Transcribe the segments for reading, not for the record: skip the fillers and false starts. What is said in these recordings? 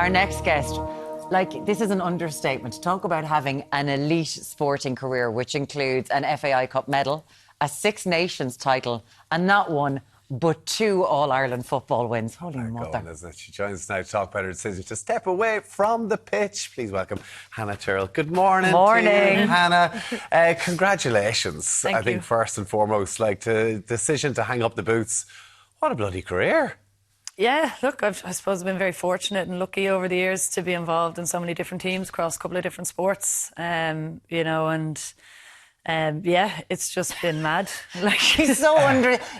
Our next guest, like, this is an understatement. Talk about having an elite sporting career, which includes an FAI Cup medal, a Six Nations title, and not one, but 2 All-Ireland football wins. Holy mother. Going, isn't it? She joins us now to talk about her decision to step away from the pitch. Please welcome Hannah Tyrrell. Good morning. Morning. To you, Hannah. Congratulations. Thank you. I think first and foremost, like, the decision to hang up the boots. What a bloody career. Yeah, look, I suppose I've been very fortunate and lucky over the years to be involved in so many different teams across a couple of different sports, yeah, it's just been mad. Like, she's so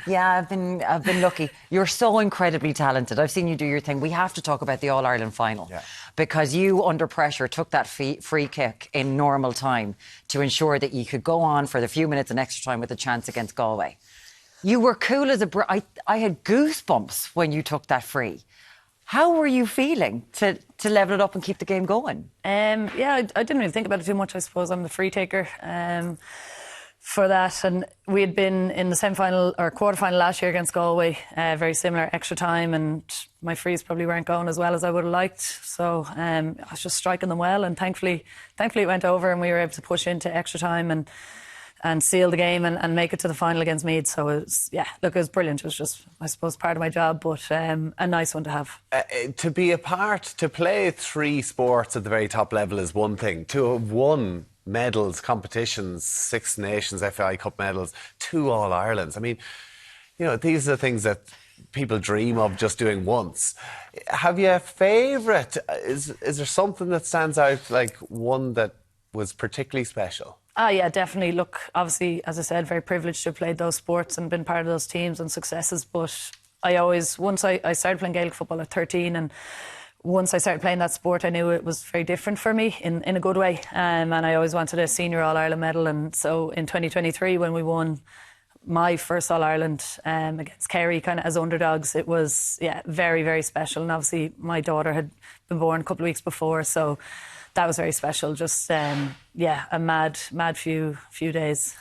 Yeah, I've been lucky. You're so incredibly talented. I've seen you do your thing. We have to talk about the All-Ireland final, because you, under pressure, took that free kick in normal time to ensure that you could go on for the few minutes in extra time with a chance against Galway. You were cool as I had goosebumps when you took that free. How were you feeling to level it up and keep the game going? Yeah, I didn't really think about it too much. I suppose I'm the free taker for that. And we had been in the semi-final or quarter-final last year against Galway, very similar, extra time, and my frees probably weren't going as well as I would have liked. So I was just striking them well, and thankfully it went over and we were able to push into extra time and seal the game and make it to the final against Meath. So it was brilliant. It was just, I suppose, part of my job, but a nice one to have. To play 3 sports at the very top level is one thing. To have won medals, competitions, 6 Nations, FAI Cup medals, 2 All-Irelands. I mean, you know, these are things that people dream of just doing once. Have you a favourite? Is there something that stands out, like one that was particularly special? Yeah, definitely. Look, obviously, as I said, very privileged to have played those sports and been part of those teams and successes. But once I started playing Gaelic football at 13, and once I started playing that sport, I knew it was very different for me in a good way. And I always wanted a senior All-Ireland medal. And so in 2023, when we won my first All-Ireland against Kerry, kind of as underdogs, it was, very, very special. And obviously, my daughter had been born a couple of weeks before, so that was very special. Just, a mad few days.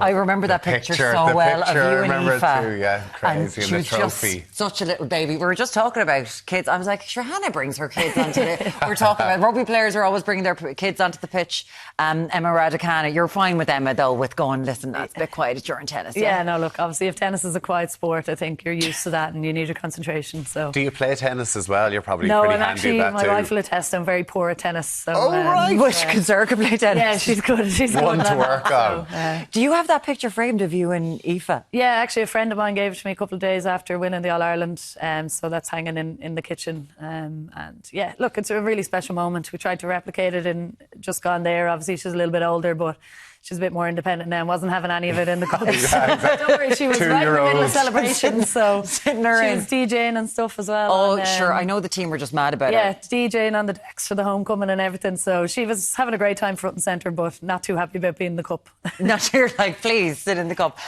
I remember that picture so well of you and Aoife. Crazy, and the trophy. Just such a little baby. We were just talking about kids. I was like, sure, Hannah brings her kids onto the... We're talking about rugby players are always bringing their kids onto the pitch. Emma Raducanu, you're fine with Emma, though, with going, listen, that's a bit quiet during tennis. Yeah, no, look, obviously, if tennis is a quiet sport, I think you're used to that and you need your concentration. So, do you play tennis as well? You're probably no, pretty I'm handy actually, at that my too. wife will attest, I'm very poor at tennis. So, right. Which Conserva play tennis? Yeah, she's good. She's one good to work on. So, do you have that picture framed of you and Aoife? Yeah, actually, a friend of mine gave it to me a couple of days after winning the All-Ireland, so that's hanging in the kitchen. And yeah, look, it's a really special moment. We tried to replicate it and just gone there. Obviously, she's a little bit older, but she's a bit more independent now and wasn't having any of it in the cup. Exactly. Don't worry, she was right in the middle of celebrations, so she was DJing and stuff as well. Oh, sure, I know the team were just mad about it. Yeah, DJing on the decks for the homecoming and everything, so she was having a great time front and centre, but not too happy about being in the cup. Not sure, like, please sit in the cup.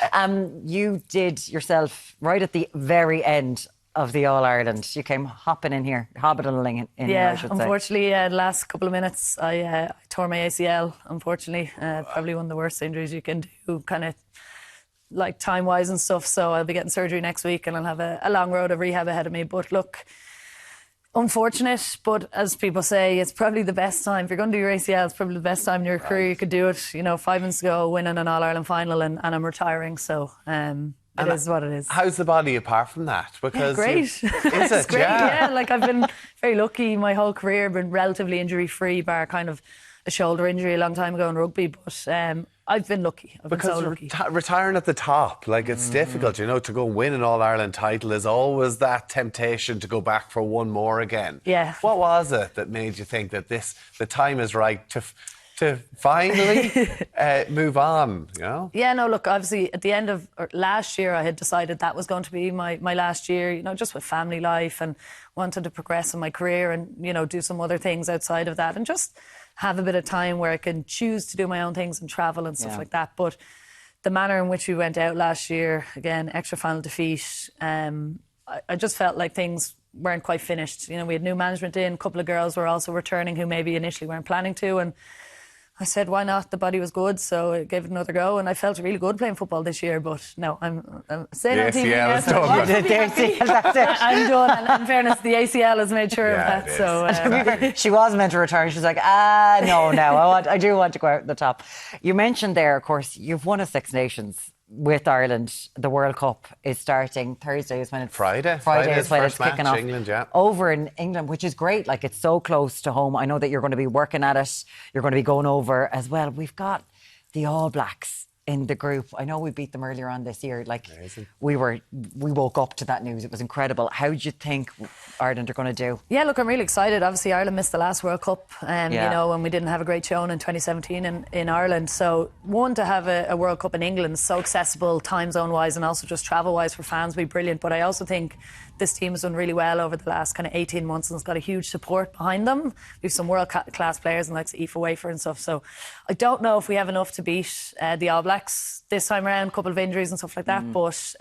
You did yourself right at the very end of the All-Ireland. You came hobbiting in here, I should say. Unfortunately, the last couple of minutes I tore my ACL, unfortunately. Probably one of the worst injuries you can do, kind of like time-wise and stuff. So I'll be getting surgery next week and I'll have a long road of rehab ahead of me. But look, unfortunate, but as people say, it's probably the best time. If you're going to do your ACL, it's probably the best time in your career you could do it. You know, 5 months ago, winning an All-Ireland final and I'm retiring, so... it is what it is. How's the body apart from that? Because great. Is it? It's great, yeah. Like, I've been very lucky my whole career, been relatively injury-free, bar kind of a shoulder injury a long time ago in rugby. But I've been lucky. I've been so lucky. Retiring at the top, like, it's difficult, you know, to go win an All-Ireland title is always that temptation to go back for one more again. Yeah. What was it that made you think that the time is right to finally move on, you know? Yeah, no, look, obviously at the end of last year I had decided that was going to be my last year, you know, just with family life, and wanted to progress in my career and, you know, do some other things outside of that and just have a bit of time where I can choose to do my own things and travel and stuff like that. But the manner in which we went out last year, again, extra final defeat, I just felt like things weren't quite finished. You know, we had new management in, a couple of girls were also returning who maybe initially weren't planning to, and I said, why not? The body was good, so I gave it another go, and I felt really good playing football this year. But no, I'm saying on TV now, is done. I'm done. And in fairness, the ACL has made sure of that. So she was meant to retire. She's like, I do want to go out on the top. You mentioned there, of course, you've won a Six Nations with Ireland. The World Cup is starting Thursday. Is when it's Friday is when it's kicking off. England, over in England, which is great. Like, it's so close to home. I know that you're going to be working at it. You're going to be going over as well. We've got the All Blacks in the group. I know we beat them earlier on this year. Like, amazing. we woke up to that news. It was incredible. How do you think Ireland are going to do? Yeah, look, I'm really excited. Obviously, Ireland missed the last World Cup, you know, and we didn't have a great showing in 2017 in Ireland. So, one, to have a World Cup in England, so accessible time zone wise and also just travel wise for fans, would be brilliant. But I also think this team has done really well over the last kind of 18 months and has got a huge support behind them. We have some world class players and like Aoife Wafer and stuff. So I don't know if we have enough to beat the All Blacks this time around, a couple of injuries and stuff like that. But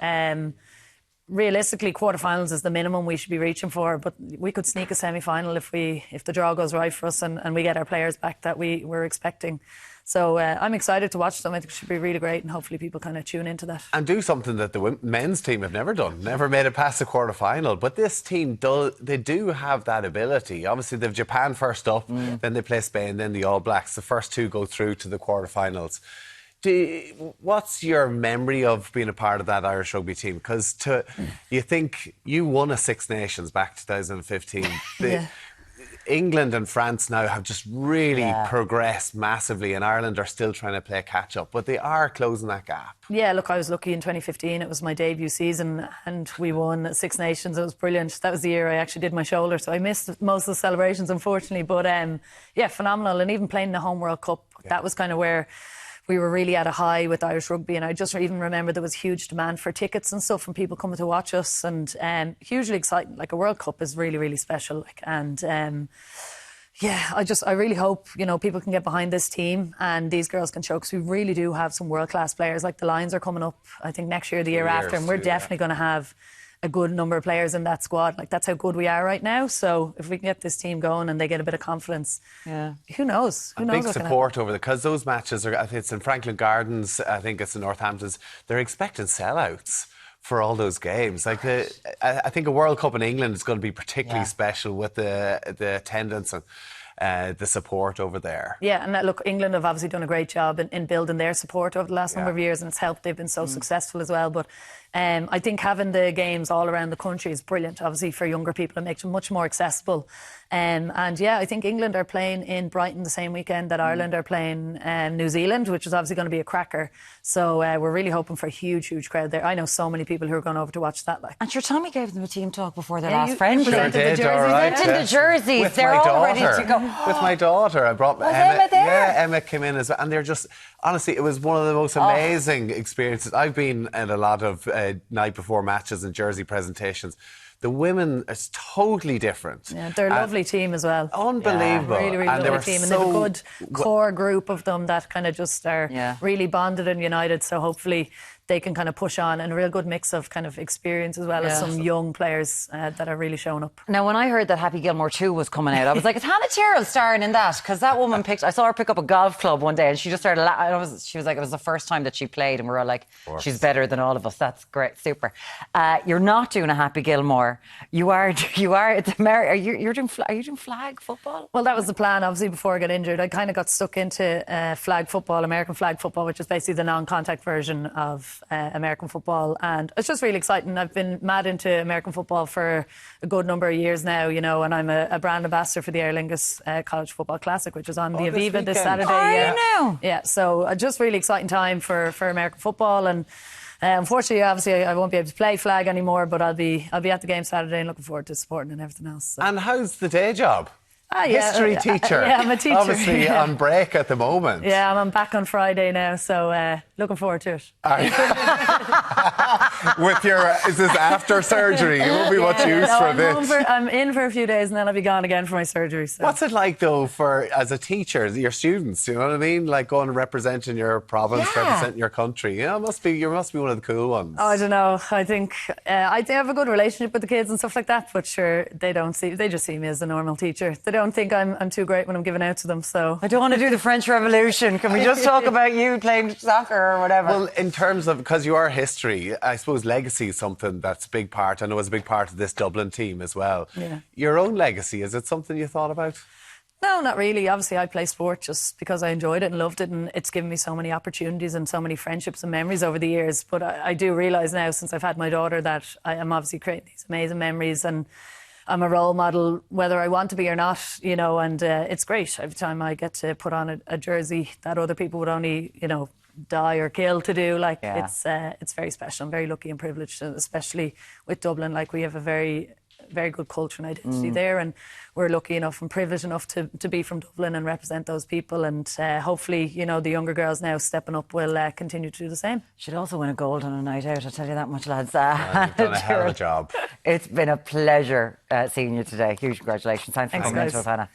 realistically, quarterfinals is the minimum we should be reaching for. But we could sneak a semi-final if the draw goes right for us and we get our players back that we were expecting. So I'm excited to watch them. I think it should be really great, and hopefully people kind of tune into that. And do something that the men's team have never done. Never made it past the quarter-final. But this team, they do have that ability. Obviously, they've Japan first up, then they play Spain, then the All Blacks. The first two go through to the quarter-finals. What's your memory of being a part of that Irish rugby team? Because you think you won a Six Nations back 2015. England and France now have just really progressed massively, and Ireland are still trying to play catch up, but they are closing that gap. Yeah, look, I was lucky in 2015. It was my debut season and we won Six Nations. It was brilliant. That was the year I actually did my shoulder, so I missed most of the celebrations, unfortunately. But yeah, phenomenal. And even playing the home World Cup, that was kind of where we were really at a high with Irish rugby, and I just even remember there was huge demand for tickets and stuff from people coming to watch us, and hugely exciting. Like, a World Cup is really, really special. Yeah, I really hope, you know, people can get behind this team and these girls can show, because we really do have some world-class players. Like, the Lions are coming up, I think, next year, the year after, and we're definitely going to have a good number of players in that squad. Like, that's how good we are right now. So if we can get this team going and they get a bit of confidence, who knows? Who knows? Big support over there, because those matches are, I think it's in Franklin Gardens, I think it's in Northampton's. They're expecting sellouts for all those games. Like, I think a World Cup in England is going to be particularly special with the attendance and the support over there. Yeah, and look, England have obviously done a great job in building their support over the last number of years, and it's helped. They've been so successful as well. But I think having the games all around the country is brilliant. Obviously, for younger people, it makes them much more accessible. And yeah, I think England are playing in Brighton the same weekend that Ireland are playing New Zealand, which is obviously going to be a cracker. So we're really hoping for a huge, huge crowd there. I know so many people who are going over to watch that. Like, and sure, Tommy gave them a team talk before their last friendship. Sure did, the jerseys. With they're all ready to go. With my daughter, I brought Emma there. Yeah, Emma came in as well, and they're just, honestly, it was one of the most amazing experiences. I've been at a lot of night before matches and jersey presentations. The women is totally different. Yeah, they're a lovely team as well. Unbelievable. Yeah, really, really and lovely team. And they have a good core group of them that kind of just are really bonded and united. So hopefully they can kind of push on, and a real good mix of kind of experience as well as some young players that are really showing up. Now, when I heard that Happy Gilmore 2 was coming out, I was like, is Hannah Tyrrell starring in that? Because that woman I saw her pick up a golf club one day and she just started she was like, it was the first time that she played, and we were all like, she's better than all of us. That's great, super. You're not doing a Happy Gilmore. You are it's are you doing flag football? Well, that was the plan, obviously, before I got injured. I kind of got stuck into flag football, American flag football, which is basically the non-contact version of American football, and it's just really exciting. I've been mad into American football for a good number of years now, you know, and I'm a brand ambassador for the Aer Lingus College Football Classic, which is on the Aviva this Saturday. Yeah, so just really exciting time for American football. And unfortunately, obviously, I won't be able to play flag anymore, but I'll be at the game Saturday and looking forward to supporting and everything else. So. And how's the day job? History teacher. Yeah, I'm a teacher. Obviously on break at the moment. Yeah, I'm back on Friday now, so looking forward to it. with your, is this after surgery? You won't be much use for this. I'm in for a few days and then I'll be gone again for my surgery. So. What's it like though as a teacher, your students, you know what I mean? Like going and representing your province, representing your country. You must be one of the cool ones. Oh, I don't know. I think I have a good relationship with the kids and stuff like that, but sure, they just see me as a normal teacher. They don't think I'm too great when I'm giving out to them, so. I don't want to do the French Revolution. Can we just talk about you playing soccer or whatever? Well, in terms of, because you are history, I suppose legacy is something that's a big part. I know it's a big part of this Dublin team as well. Yeah. Your own legacy, is it something you thought about? No, not really. Obviously, I play sport just because I enjoyed it and loved it, and it's given me so many opportunities and so many friendships and memories over the years. But I do realise now, since I've had my daughter, that I am obviously creating these amazing memories, and I'm a role model whether I want to be or not, you know, and it's great every time I get to put on a jersey that other people would only, you know, die or kill to do. Like, it's very special. I'm very lucky and privileged, especially with Dublin. Like, we have a very good culture and identity there, and we're lucky enough and privileged enough to be from Dublin and represent those people, and hopefully, you know, the younger girls now stepping up will continue to do the same. Should also win a gold on a night out, I'll tell you that much, lads. You've done a hell of a job. It's been a pleasure seeing you today. Huge congratulations. Thanks for coming in to us, Hannah.